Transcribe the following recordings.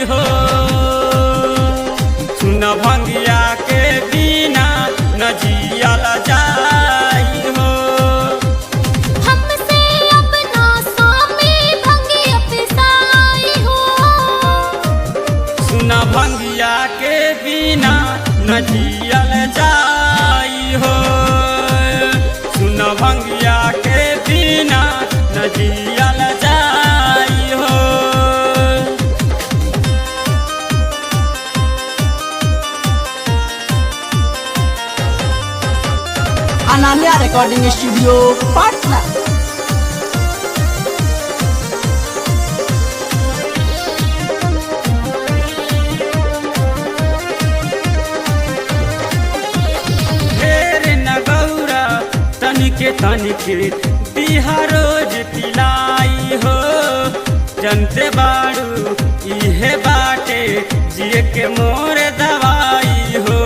हो। सुन भंगिया के बिना न जियल जाई हो। हमसे अपना स्वामी भंगिया पिसाई हो। सुन भंगिया के बिना न जियल जाई हो। सुन भंगिया के बिना न जियल जाई हो। Ananya recording studio Patna. तनिके दिहा रोज पिलाई हो। जनते बाड़ू इहे बाटे जिए के मोर दवाई हो।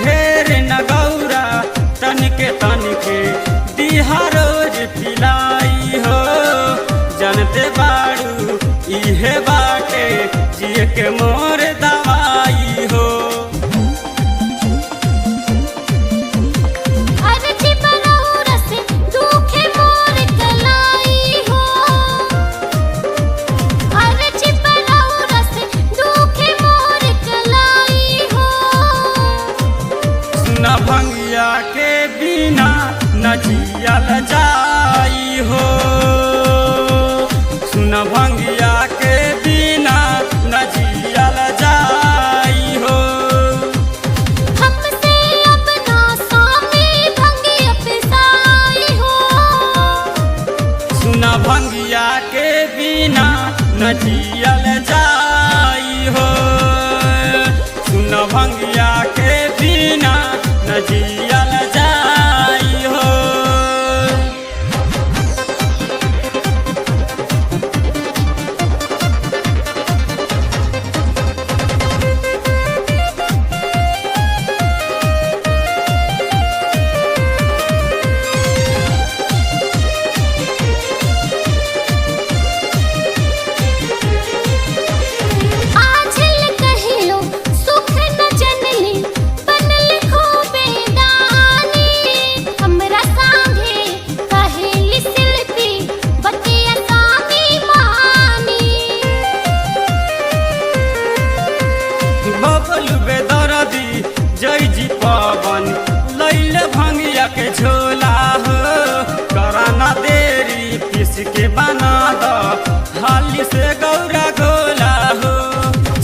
ढेर न गौरा तनिके दिहा रोज पिलाई हो। जनते बाड़ू इहे बाटे जिए के मोर दवाई हो। भंगिया के बिना न जियल जाई हो। सुन भंगिया के बिना न जियल जाई हो। हमसे अपना स्वामी भंगिया पिसाई हो। सुन भंगिया के बिना न जियल जाई हो। सुन भंगिया के बिना न जियल जाई हो। जय जी पवन लैल भंगिया के झोला हो। कराना देरी पीस के बना दो हाली से गौरा गोला हो।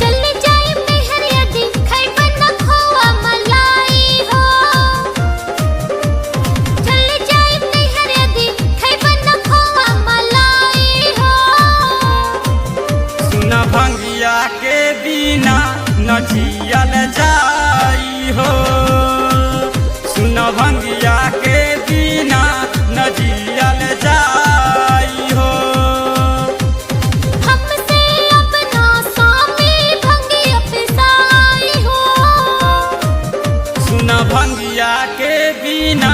चल जाए मेहर यदि खैबा न खोआ मलाई हो। चल जाए मेहर यदि खैबा न खोआ मलाई हो। सुन भंगिया के बिना न जियल जाई हो। सुन भंगिया के बिना न जियल जाई हो। हमसे अपना स्वामी भंगिया पिसाई हो। सुन भंगिया के बिना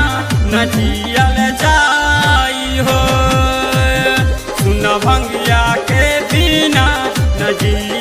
न जियल जाई हो। सुन भंगिया के बिना न जियल